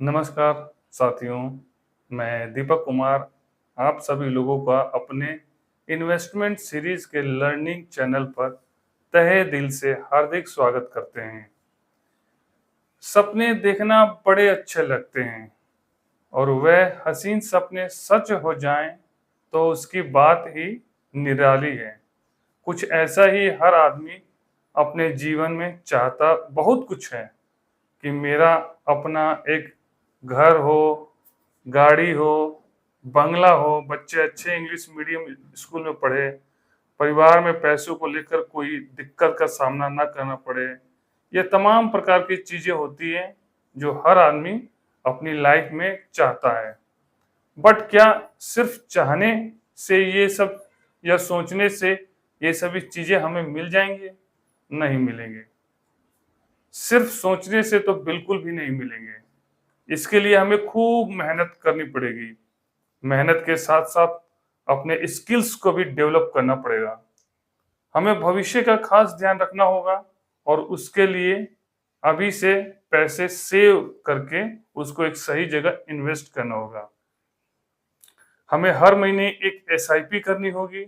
नमस्कार साथियों, मैं दीपक कुमार आप सभी लोगों का अपने इन्वेस्टमेंट सीरीज के लर्निंग चैनल पर तहे दिल से हार्दिक स्वागत करते हैं। सपने देखना बड़े अच्छे लगते हैं और वह हसीन सपने सच हो जाएं तो उसकी बात ही निराली है। कुछ ऐसा ही हर आदमी अपने जीवन में चाहता बहुत कुछ है कि मेरा अपना एक घर हो, गाड़ी हो, बंगला हो, बच्चे अच्छे इंग्लिश मीडियम स्कूल में पढ़े, परिवार में पैसों को लेकर कोई दिक्कत का सामना ना करना पड़े। ये तमाम प्रकार की चीजें होती हैं जो हर आदमी अपनी लाइफ में चाहता है। बट क्या सिर्फ चाहने से ये सब या सोचने से ये सभी चीजें हमें मिल जाएंगे? नहीं मिलेंगे। सिर्फ सोचने से तो बिल्कुल भी नहीं मिलेंगे। इसके लिए हमें खूब मेहनत करनी पड़ेगी। मेहनत के साथ साथ अपने स्किल्स को भी डेवलप करना पड़ेगा। हमें भविष्य का खास ध्यान रखना होगा और उसके लिए अभी से पैसे सेव करके उसको एक सही जगह इन्वेस्ट करना होगा। हमें हर महीने एक एसआईपी करनी होगी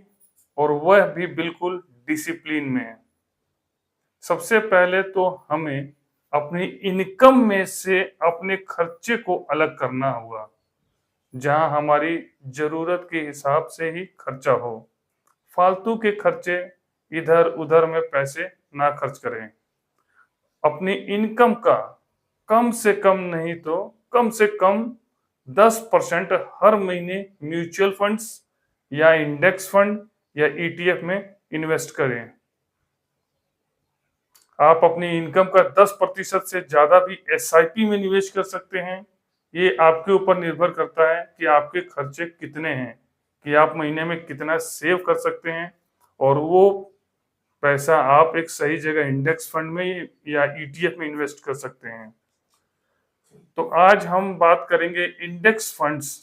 और वह भी बिल्कुल डिसिप्लिन में। सबसे पहले तो हमें अपनी इनकम में से अपने खर्चे को अलग करना होगा, जहां हमारी जरूरत के हिसाब से ही खर्चा हो। फालतू के खर्चे इधर उधर में पैसे ना खर्च करें। अपनी इनकम का कम से कम नहीं तो कम से कम 10% हर महीने म्यूचुअल फंड्स या इंडेक्स फंड या ईटीएफ में इन्वेस्ट करें। आप अपनी इनकम का 10% से ज्यादा भी एसआईपी में निवेश कर सकते हैं। ये आपके ऊपर निर्भर करता है कि आपके खर्चे कितने हैं, कि आप महीने में कितना सेव कर सकते हैं और वो पैसा आप एक सही जगह इंडेक्स फंड में या ईटीएफ में इन्वेस्ट कर सकते हैं। तो आज हम बात करेंगे इंडेक्स फंड्स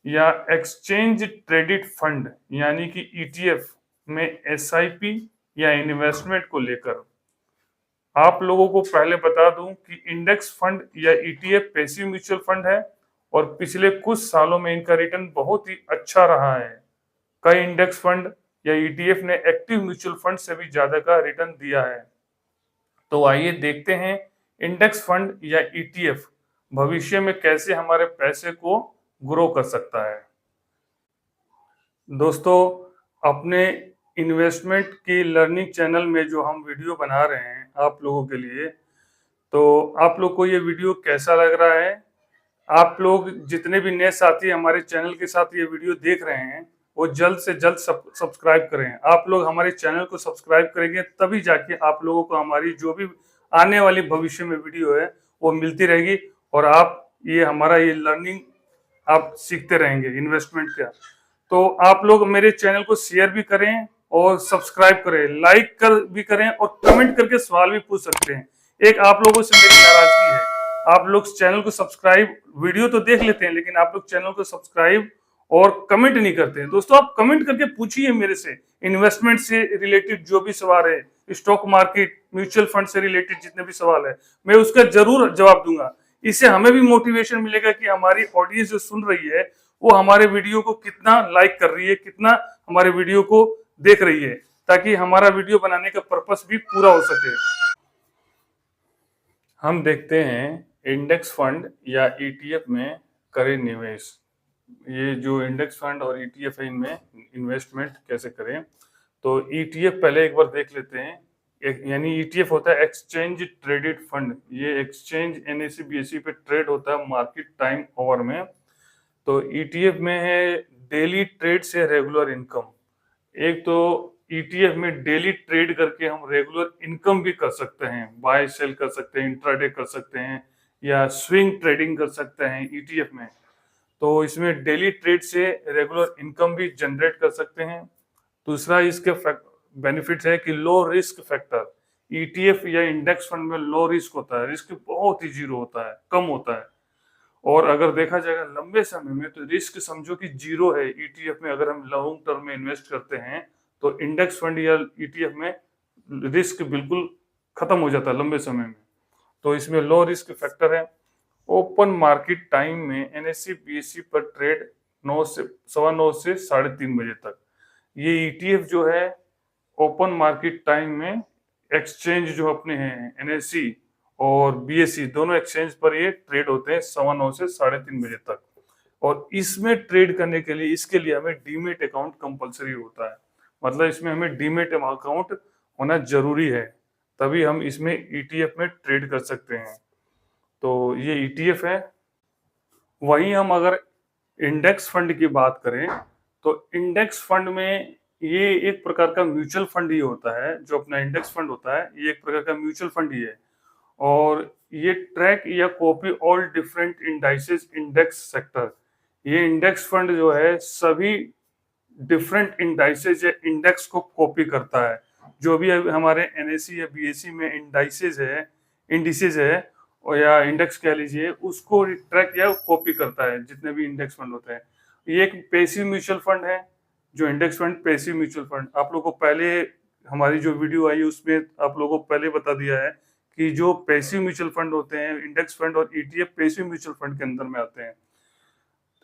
या एक्सचेंज ट्रेडेड फंड यानी कि ईटीएफ में एसआईपी या इन्वेस्टमेंट को लेकर। आप लोगों को पहले बता दूं कि इंडेक्स फंड या ईटीएफ पैसिव म्यूचुअल फंड है और पिछले कुछ सालों में इनका रिटर्न बहुत ही अच्छा रहा है। कई इंडेक्स फंड या ईटीएफ ने एक्टिव म्यूचुअल फंड से भी ज्यादा का रिटर्न दिया है। तो आइए देखते हैं इंडेक्स फंड या ईटीएफ भविष्य में कैसे हमारे पैसे को ग्रो कर सकता है। दोस्तों, अपने इन्वेस्टमेंट की लर्निंग चैनल में जो हम वीडियो बना रहे हैं आप लोगों के लिए, तो आप लोग को ये वीडियो कैसा लग रहा है? आप लोग जितने भी नए साथी हमारे चैनल के साथ ये वीडियो देख रहे हैं वो जल्द से जल्द सब्सक्राइब करें। आप लोग हमारे चैनल को सब्सक्राइब करेंगे तभी जाके आप लोगों को हमारी जो भी आने वाली भविष्य में वीडियो है वो मिलती रहेगी और आप ये हमारा ये लर्निंग आप सीखते रहेंगे इन्वेस्टमेंट का। तो आप लोग मेरे चैनल को शेयर भी करें और सब्सक्राइब करें, लाइक कर भी करें और कमेंट करके सवाल भी पूछ सकते हैं। एक आप लोगों से मेरी नाराजगी है, आप लोग चैनल को सब्सक्राइब वीडियो तो देख लेते हैं लेकिन आप लोग चैनल को सब्सक्राइब और कमेंट नहीं करते हैं। दोस्तों, आप कमेंट करके पूछिए मेरे से इन्वेस्टमेंट से रिलेटेड जो भी सवाल है, स्टॉक मार्केट म्यूचुअल फंड से रिलेटेड जितने भी सवाल है मैं उसका जरूर जवाब दूंगा। इससे हमें भी मोटिवेशन मिलेगा कि हमारी ऑडियंस जो सुन रही है वो हमारे वीडियो को कितना लाइक कर रही है, कितना हमारे वीडियो को देख रही है, ताकि हमारा वीडियो बनाने का पर्पस भी पूरा हो सके। हम देखते हैं इंडेक्स फंड या ईटीएफ में करें निवेश। ये जो इंडेक्स फंड और ईटीएफ है इनमें इन्वेस्टमेंट कैसे करें, तो ईटीएफ पहले एक बार देख लेते हैं। यानी ईटीएफ होता है एक्सचेंज ट्रेडेड फंड। ये एक्सचेंज एनएसी बीएसई पे ट्रेड होता है मार्केट टाइम ओवर में। तो ईटीएफ में है डेली ट्रेड से रेगुलर इनकम। एक तो ईटीएफ में डेली ट्रेड करके हम रेगुलर इनकम भी कर सकते हैं, बाय सेल कर सकते हैं, इंट्राडे कर सकते हैं या स्विंग ट्रेडिंग कर सकते हैं ईटीएफ में। तो इसमें डेली ट्रेड से रेगुलर इनकम भी जनरेट कर सकते हैं। दूसरा इसके बेनिफिट है कि लो रिस्क फैक्टर। ईटीएफ या इंडेक्स फंड में लो रिस्क होता है, रिस्क बहुत ही जीरो होता है, कम होता है। और अगर देखा जाएगा लंबे समय में तो रिस्क समझो कि जीरो है ईटीएफ में। अगर हम लॉन्ग टर्म में इन्वेस्ट करते हैं तो इंडेक्स फंड या ईटीएफ में रिस्क बिल्कुल खत्म हो जाता है लंबे समय में। तो इसमें लो रिस्क फैक्टर है। ओपन मार्केट टाइम में एनएससी बीएससी पर ट्रेड 9 से 9:15 से 3:30 बजे तक। ये ईटीएफ जो है ओपन मार्केट टाइम में एक्सचेंज जो अपने हैं एनएससी और बीएससी दोनों एक्सचेंज पर ये ट्रेड होते हैं 9:15 से 3:30 बजे तक। और इसमें ट्रेड करने के लिए इसके लिए हमें डीमेट अकाउंट कंपलसरी होता है। मतलब इसमें हमें डीमेट अकाउंट होना जरूरी है, तभी हम इसमें ईटीएफ में ट्रेड कर सकते हैं। तो ये ईटीएफ है। वहीं हम अगर इंडेक्स फंड की बात करें तो इंडेक्स फंड में ये एक प्रकार का म्यूचुअल फंड ही होता है। जो अपना इंडेक्स फंड होता है ये एक प्रकार का म्यूचुअल फंड ही है, और ये ट्रैक या copy all different indices index sector. ये इंडेक्स फंड जो है सभी डिफरेंट इंडाइसेस या इंडेक्स को कॉपी करता है। जो भी हमारे एनएससी या बीएससी में इंडिसेज है और या इंडेक्स कह लीजिए, उसको ट्रैक या कॉपी करता है जितने भी इंडेक्स फंड होते हैं। ये एक पैसिव म्यूचुअल फंड है। जो index fund passive mutual fund, आप लोगों को पहले हमारी जो वीडियो आई उसमें आप लोगों को पहले बता दिया है कि जो पैसिव म्यूचुअल फंड होते हैं इंडेक्स फंड और ईटीएफ पैसिव म्यूचुअल फंड के अंदर में आते हैं।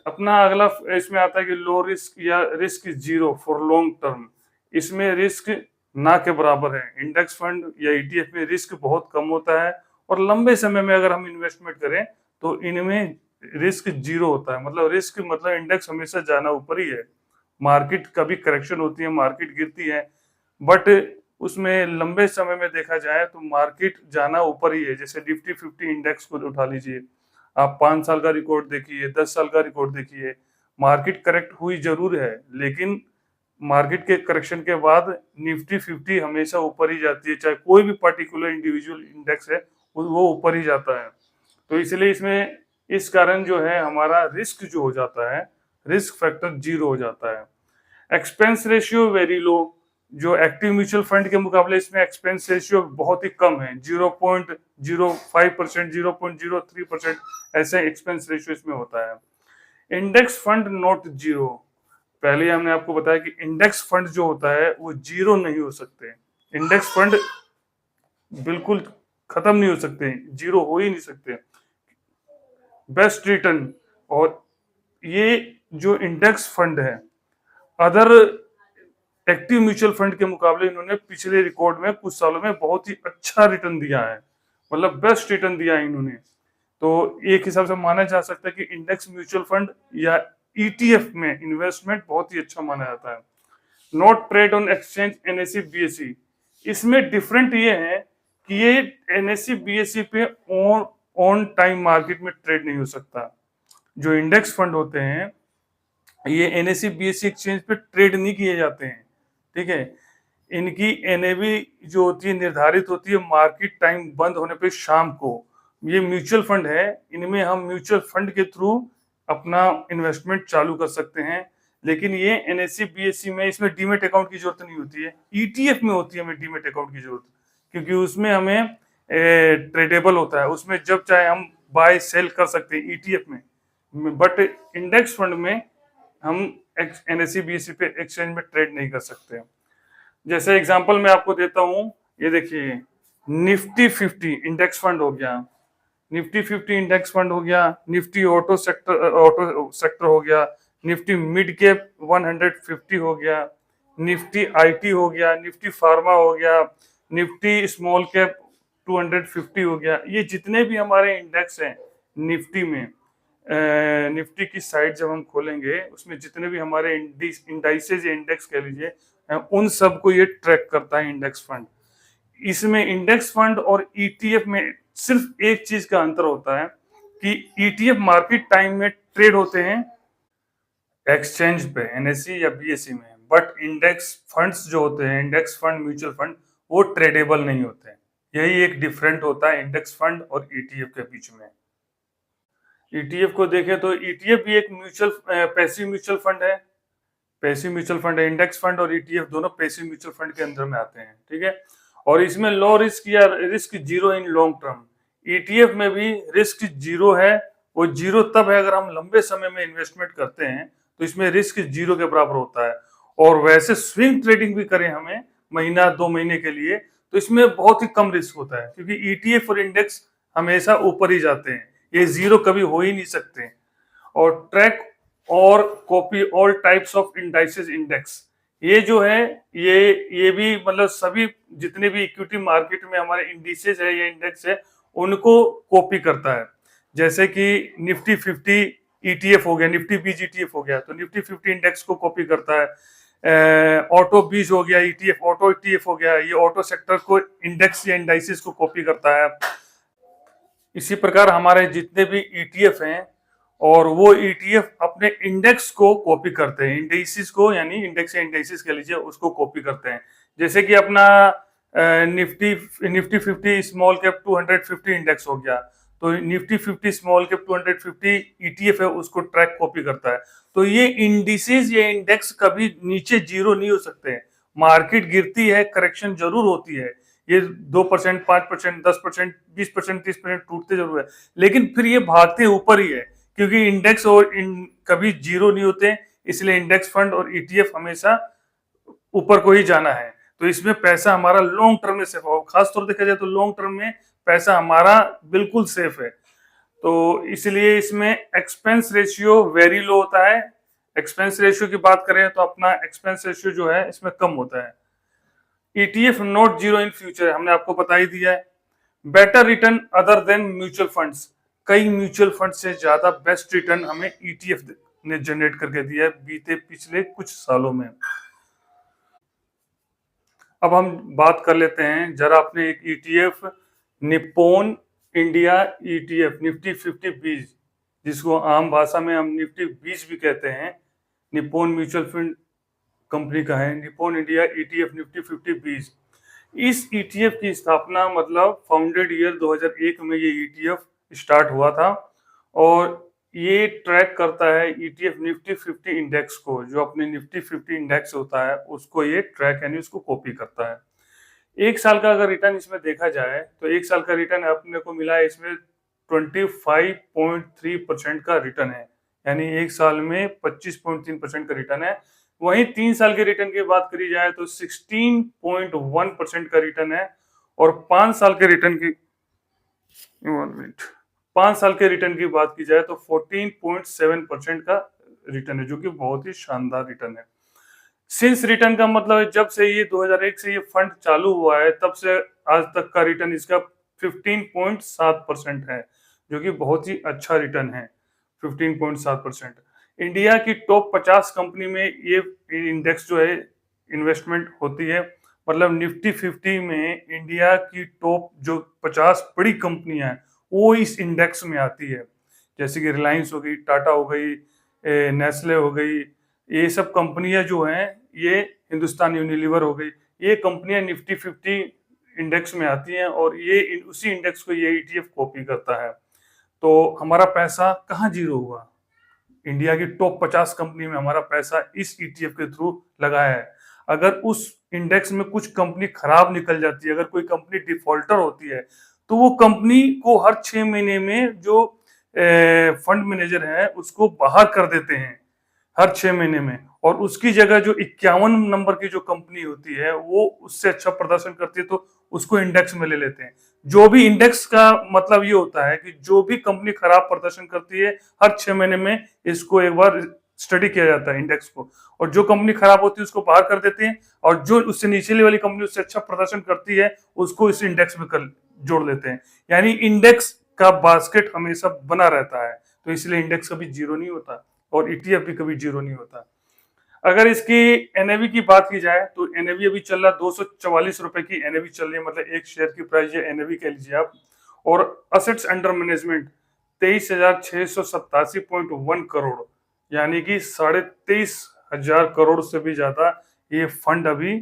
अपना अगला इसमें आता है कि लो रिस्क या risk zero for long term. इसमें रिस्क ना के बराबर है। इंडेक्स फंड या ईटीएफ में रिस्क बहुत कम होता है, और लंबे समय में अगर हम इन्वेस्टमेंट करें तो इनमें रिस्क जीरो होता है। मतलब रिस्क मतलब इंडेक्स हमेशा जाना ऊपर ही है। मार्केट कभी करेक्शन होती है, मार्केट गिरती है, बट उसमें लंबे समय में देखा जाए तो मार्केट जाना ऊपर ही है। जैसे निफ्टी 50 इंडेक्स को उठा लीजिए, आप 5 साल का रिकॉर्ड देखिए, 10 साल का रिकॉर्ड देखिए, मार्केट करेक्ट हुई जरूर है, लेकिन मार्केट के करेक्शन के बाद निफ्टी 50 हमेशा ऊपर ही जाती है। चाहे कोई भी पर्टिकुलर इंडिविजुअल इंडेक्स है वो ऊपर ही जाता है। तो इसलिए इसमें इस कारण जो है हमारा रिस्क जो हो जाता है, रिस्क फैक्टर जीरो हो जाता है। Expense ratio very low. जो एक्टिव म्यूचुअल फंड के मुकाबले इसमें एक्सपेंस रेशियो बहुत ही कम है। 0.05%, 0.03% ऐसे एक्सपेंस रेशियो इसमें होता है। Index fund not zero. पहले हमने आपको बताया कि इंडेक्स फंड जो होता है वो जीरो नहीं हो सकते। इंडेक्स फंड बिल्कुल खत्म नहीं हो सकते, जीरो हो ही नहीं सकते। Best return. और ये जो इंडेक्स फंड है अदर एक्टिव म्यूचुअल फंड के मुकाबले इन्होंने पिछले रिकॉर्ड में कुछ सालों में बहुत ही अच्छा रिटर्न दिया है। मतलब बेस्ट रिटर्न दिया है इन्होंने। तो एक हिसाब से माना जा सकता है कि इंडेक्स म्यूचुअल फंड या ईटीएफ में इन्वेस्टमेंट बहुत ही अच्छा माना जाता है। Not trade on exchange NSC BSc. इसमें डिफरेंट ये है कि ये एनएससी बीएससी पे ऑन टाइम मार्केट में ट्रेड नहीं हो सकता। जो इंडेक्स फंड होते हैं ये एनएससी बीएससी एक्सचेंज पे ट्रेड नहीं किए जाते हैं, ठीक है। इनकी एनएवी जो होती है निर्धारित होती है मार्केट टाइम बंद होने पे शाम को। ये म्यूचुअल फंड है, इनमें हम म्यूचुअल फंड के थ्रू अपना इन्वेस्टमेंट चालू कर सकते हैं। लेकिन ये एनएससी बीएससी में इसमें डीमेट अकाउंट की जरूरत नहीं होती है। ईटीएफ में होती है हमें डीमेट अकाउंट की जरूरत, क्योंकि उसमें हमें ट्रेडेबल होता है, उसमें जब चाहे हम बाय सेल कर सकते हैं ईटीएफ में। बट इंडेक्स फंड में हम एनएससी बीएससी पे एक्सचेंज में ट्रेड नहीं कर सकते। जैसे एग्जांपल मैं आपको देता हूं, ये देखिए निफ्टी 50 इंडेक्स फंड हो गया, निफ्टी 50 इंडेक्स फंड हो गया, निफ्टी ऑटो सेक्टर हो गया, निफ्टी मिड कैप 150 हो गया, निफ्टी आईटी हो गया, निफ्टी फार्मा हो गया, निफ्टी स्मॉल कैप 250 हो गया। ये जितने भी हमारे इंडेक्स हैं निफ्टी में, निफ्टी की साइट जब हम खोलेंगे उसमें जितने भी हमारे इंडाइसेज इंडेक्स कह लीजिए, उन सबको ये ट्रैक करता है इंडेक्स फंड। इसमें इंडेक्स फंड और ईटीएफ में सिर्फ एक चीज का अंतर होता है कि ईटीएफ मार्केट टाइम में ट्रेड होते हैं एक्सचेंज पे एनएससी या बीएससी में, बट इंडेक्स फंड्स जो होते हैं इंडेक्स फंड म्यूचुअल फंड वो ट्रेडेबल नहीं होते हैं। यही एक डिफरेंट होता है इंडेक्स फंड और ईटीएफ के बीच में। ईटीएफ को देखें तो ईटीएफ भी एक पैसिव म्यूचुअल फंड है। पैसिव म्यूचुअल फंड है, इंडेक्स फंड और ईटीएफ दोनों पैसिव म्यूचुअल फंड के अंदर में आते हैं, ठीक है। और इसमें लो रिस्क या risk zero in long term. ETF में भी रिस्क जीरो है। वो जीरो तब है अगर हम लंबे समय में इन्वेस्टमेंट करते हैं तो इसमें रिस्क जीरो के बराबर होता है। और वैसे स्विंग ट्रेडिंग भी करें हमें महीना 2 महीने के लिए तो इसमें बहुत ही कम रिस्क होता है, क्योंकि ईटीएफ और इंडेक्स हमेशा ऊपर ही जाते हैं। ये जीरो कभी हो ही नहीं सकते। और ट्रैक और copy all types of indices index, ये जो है ये भी मतलब सभी जितने भी इक्विटी मार्केट में हमारे इंडिसेस है या इंडेक्स है उनको कॉपी करता है। जैसे कि निफ्टी 50 ईटीएफ हो गया, निफ्टी 20 ईटीएफ हो गया तो निफ्टी 50 इंडेक्स को कॉपी करता है। ऑटो 20 हो गया ईटीएफ, ऑटो ईटीएफ हो गया, ये ऑटो सेक्टर को इंडेक्स या इंडाइसेस को कॉपी करता है। इसी प्रकार हमारे जितने भी ईटीएफ हैं और वो ईटीएफ अपने इंडेक्स को कॉपी करते हैं, इंडेक्सिस को, यानी इंडेक्स या इंडेक्सिस कह लीजिए, उसको कॉपी करते हैं। जैसे कि अपना Nifty Nifty 50 small cap 250 index हो गया तो निफ्टी 50 स्मॉल कैप 250 ईटीएफ है, उसको ट्रैक कॉपी करता है। तो ये इंडिसेस या इंडेक्स कभी नीचे जीरो नहीं हो सकते हैं। मार्केट गिरती है, करेक्शन जरूर होती है, ये 2%, 5%, 10%, 20%, 30% टूटते जरूर है, लेकिन फिर ये भागते ऊपर ही है, क्योंकि इंडेक्स और कभी जीरो नहीं होते, इसलिए इंडेक्स फंड और ईटीएफ हमेशा ऊपर को ही जाना है। तो इसमें पैसा हमारा लॉन्ग टर्म में सेफ हो, खासतौर देखा जाए तो लॉन्ग टर्म में पैसा हमारा बिल्कुल सेफ है। तो इसलिए इसमें एक्सपेंस रेशियो वेरी लो होता है। एक्सपेंस रेशियो की बात करें तो अपना एक्सपेंस रेशियो जो है इसमें कम होता है। ETF not zero in future, हमने आपको बता ही दिया है। Better return other than mutual funds, कई म्यूचुअल फंड से ज्यादा बेस्ट रिटर्न हमें ईटीएफ ने जनरेट करके दिया है बीते पिछले कुछ सालों में। अब हम बात कर लेते हैं जरा अपने एक ETF Nippon India ETF Nifty 50 20, जिसको आम भाषा में हम निफ्टी 20 भी कहते हैं, निप्पॉन म्यूचुअल फंड कंपनी का है, निप्पॉन इंडिया ईटीएफ निफ्टी 50 20। इस ईटीएफ की स्थापना मतलब फाउंडेड ईयर 2001 में ये ईटीएफ स्टार्ट हुआ था और ये ट्रैक करता है ईटीएफ निफ्टी 50 इंडेक्स को, जो अपने निफ्टी 50 इंडेक्स होता है उसको ये ट्रैक यानी उसको कॉपी करता है। एक साल का अगर रिटर्न इसमें देखा जाए तो एक साल का रिटर्न अपने को मिला है इसमें 25.3% का रिटर्न है, यानी एक साल में 25.3% का रिटर्न है। वहीं 3 साल के रिटर्न की बात करी जाए तो 16.1% का रिटर्न है और 5 साल के रिटर्न की 5 साल के रिटर्न की बात की जाए तो 14.7% का रिटर्न है, जो कि बहुत ही शानदार रिटर्न है। सिंस रिटर्न का मतलब है जब से ये 2001 से ये फंड चालू हुआ है तब से आज तक का रिटर्न इसका 15.7% है, जो कि बहुत ही अच्छा रिटर्न है। 15.7%। इंडिया की टॉप 50 कंपनी में ये इंडेक्स जो है इन्वेस्टमेंट होती है, मतलब निफ्टी 50 में इंडिया की टॉप जो 50 बड़ी कंपनियां हैं वो इस इंडेक्स में आती है। जैसे कि रिलायंस हो गई, टाटा हो गई, नेस्ले हो गई, ये सब कंपनियां जो हैं, ये हिंदुस्तान यूनिलीवर हो गई, ये कंपनियां निफ्टी 50 इंडेक्स में आती हैं और ये उसी इंडेक्स को ये ईटीएफ कॉपी करता है। तो हमारा पैसा कहाँ जीरो हुआ? इंडिया की टॉप 50 कंपनी में हमारा पैसा इस ईटीएफ के थ्रू लगा है। अगर उस इंडेक्स में कुछ कंपनी खराब निकल जाती है, अगर कोई कंपनी डिफॉल्टर होती है, तो वो कंपनी को हर 6 महीने में जो फंड मैनेजर है उसको बाहर कर देते हैं हर 6 महीने में, और उसकी जगह जो 51 नंबर की जो कंपनी होती है वो उससे अच्छा प्रदर्शन करती है तो उसको इंडेक्स में ले लेते हैं। जो भी इंडेक्स का मतलब ये होता है कि जो भी कंपनी खराब प्रदर्शन करती है हर 6 महीने में इसको एक बार स्टडी किया जाता है इंडेक्स को, और जो कंपनी खराब होती है उसको बाहर कर देते हैं, और जो उससे नीचे वाली कंपनी उससे अच्छा प्रदर्शन करती है उसको इस इंडेक्स में जोड़ लेते हैं। यानी इंडेक्स का बास्केट हमेशा बना रहता है, तो इसलिए इंडेक्स कभी जीरो नहीं होता और ईटीएफ भी कभी जीरो नहीं होता। अगर इसकी एनएवी की बात की जाए तो एनएवी अभी चल रहा 244 रुपए की एनएवी चल रही है, मतलब एक शेयर की प्राइस या एनएवी कह लीजिए आप। और असेट्स अंडर मैनेजमेंट 23,687.1 करोड़, यानी कि 23,500 करोड़ से भी ज्यादा ये फंड अभी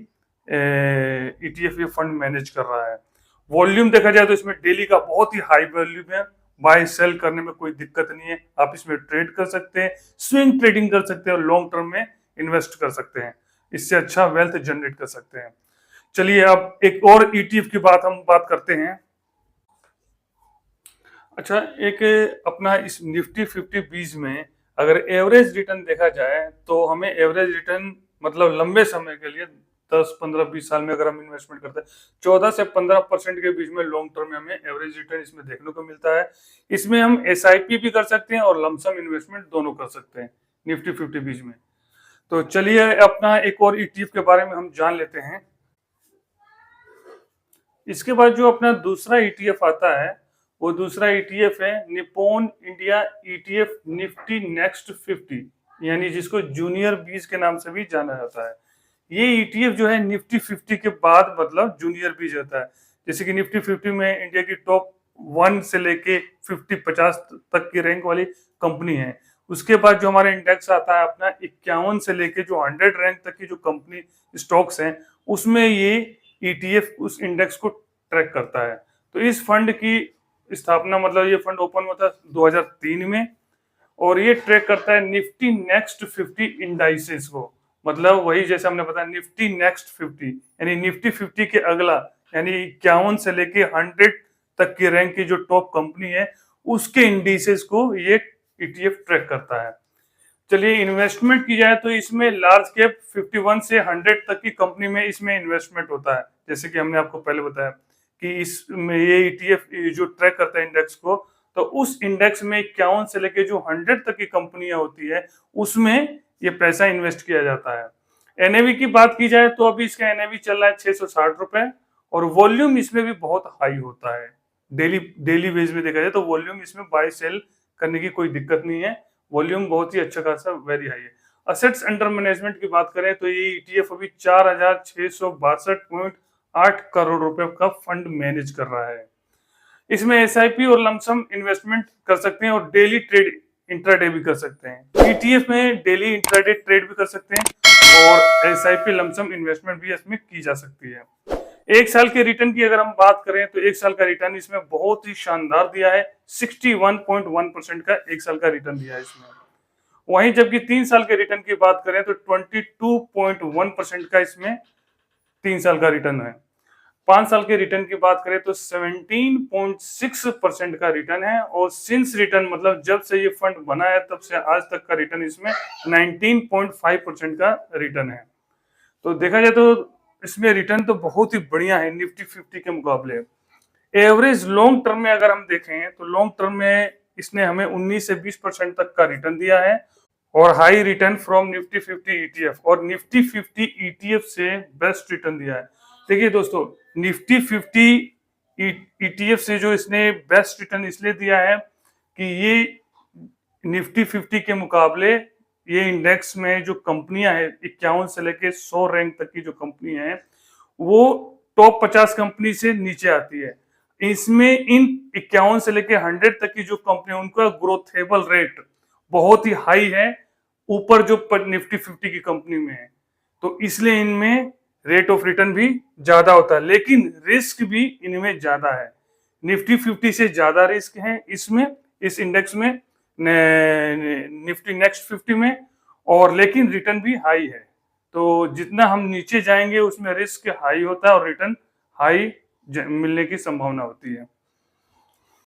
ईटीएफ ये फंड मैनेज कर रहा है। वॉल्यूम देखा जाए तो इसमें डेली का बहुत ही हाई वॉल्यूम है, बाय सेल करने में कोई दिक्कत नहीं है, आप इसमें ट्रेड कर सकते हैं, स्विंग ट्रेडिंग कर सकते हैं और लॉन्ग टर्म में इन्वेस्ट कर सकते हैं, इससे अच्छा वेल्थ जनरेट कर सकते हैं। चलिए अब एक और ईटीएफ की हम बात करते हैं। अच्छा, एक अपना इस निफ्टी 50 20 में अगर एवरेज रिटर्न देखा जाए तो हमें एवरेज रिटर्न मतलब लंबे समय के लिए 10, 15, 20 साल में अगर हम इन्वेस्टमेंट करते हैं 14 से 15% के बीच में लॉन्ग टर्म में हमें एवरेज रिटर्न इसमें देखने को मिलता है। इसमें हम एसआईपी भी कर सकते हैं और लमसम इन्वेस्टमेंट दोनों कर सकते हैं निफ्टी 50 बीच में। तो चलिए अपना एक और ईटीएफ के बारे में हम जान लेते हैं। इसके बाद जो अपना दूसरा ईटीएफ आता है वो दूसरा ईटीएफ है Nippon India ETF Nifty next 50, यानी जिसको जूनियर 20 के नाम से भी जाना जाता है। ये ईटीएफ जो है निफ्टी 50 के बाद मतलब जूनियर 20 होता है। जैसे कि निफ्टी 50 में इंडिया की टॉप 1 से लेके 50 तक की रैंक वाली कंपनी है। उसके बाद जो हमारा इंडेक्स आता है अपना 51 से लेके जो 100 रैंक तक की जो कंपनी स्टॉक्स हैं उसमें ये ईटीएफ उस इंडेक्स को ट्रैक करता है। तो इस फंड की स्थापना मतलब ये फंड ओपन हुआ था 2003 में और ये ट्रैक करता है निफ्टी नेक्स्ट 50 इंडाइसेस को। मतलब वही जैसे हमने बताया निफ्टी नेक्स्ट 50 यानी निफ्टी 50 के अगला यानी 51 से लेके 100 तक की रैंक की जो टॉप कंपनी है उसके इंडिसेस को ये ईटीएफ ट्रैक करता है। चलिए इन्वेस्टमेंट की जाए तो इसमें लार्ज कैप 51 से 100 तक की कंपनी में इसमें इन्वेस्टमेंट होता है। जैसे कि हमने आपको पहले बताया कि इसमें ये ईटीएफ जो ट्रैक करता है इंडेक्स को, तो उस इंडेक्स में 51 से लेके जो 100 तक की कंपनियां होती है उसमें ये पैसा इन्वेस्ट किया जाता है। एनएवी की बात की जाए तो अभी इसका एनएवी चल रहा है 660 रुपए और वॉल्यूम इसमें भी बहुत हाई होता है। डेली बेस में देखा जाए तो वॉल्यूम इसमें बाय सेल करने की कोई दिक्कत नहीं है, वॉल्यूम बहुत ही अच्छा खासा वेरी हाई है। असेट्स अंडर मैनेजमेंट की बात करें तो ये ईटीएफ अभी 4662.8 करोड़ रुपए का फंड मैनेज कर रहा है। इसमें एसआईपी और लमसम इन्वेस्टमेंट कर सकते हैं और डेली ट्रेड इंट्राडे भी कर सकते हैं। ईटीएफ में डेली इंट्राडे ट्रेड भी कर सकते हैं और एसआईपी लमसम इन्वेस्टमेंट भी इसमें की जा सकती है। एक साल के रिटर्न की अगर हम बात करें तो एक साल का रिटर्न इसमें बहुत ही शानदार दिया है, 61.1% का एक साल का रिटर्न दिया है इसमें। वहीं जबकि 3 साल के रिटर्न की बात करें तो 22.1% का इसमें 3 साल का रिटर्न है। 5 साल के रिटर्न की बात करें तो 17.6% का रिटर्न है और सिंस रिटर्न मतलब जब से ये फंड बना है तब से आज तक का रिटर्न इसमें 19.5% का रिटर्न है। तो देखा जाए तो इसमें रिटर्न तो बहुत ही बढ़िया है निफ्टी 50 के मुकाबले। एवरेज लॉन्ग टर्म में अगर हम देखें तो लॉन्ग टर्म में इसने हमें 19 से 20% तक का रिटर्न दिया है और high return from Nifty 50 ETF और निफ्टी 50 ईटीएफ से बेस्ट रिटर्न दिया है। देखिए दोस्तों निफ्टी 50 ईटीएफ से जो इसने बेस्ट रिटर्न इसलिए दिया है कि ये निफ्टी 50 के मुकाबले ये इंडेक्स में जो कंपनियां हैं 51 से लेके 100 रैंक तक की जो कंपनी है वो टॉप 50 कंपनी से नीचे आती है। इसमें इन 51 से लेके 100 तक की जो कंपनी है उनका ग्रोथेबल रेट बहुत ही हाई है ऊपर जो निफ्टी 50 की कंपनी में है, तो इसलिए इनमें रेट ऑफ रिटर्न भी ज्यादा होता है लेकिन रिस्क भी इनमें ज्यादा है। निफ्टी 50 से ज्यादा रिस्क है इसमें इस इंडेक्स में निफ्टी नेक्स्ट 50 में और लेकिन रिटर्न भी हाई है। तो जितना हम नीचे जाएंगे उसमें रिस्क हाई होता है और रिटर्न हाई मिलने की संभावना होती है।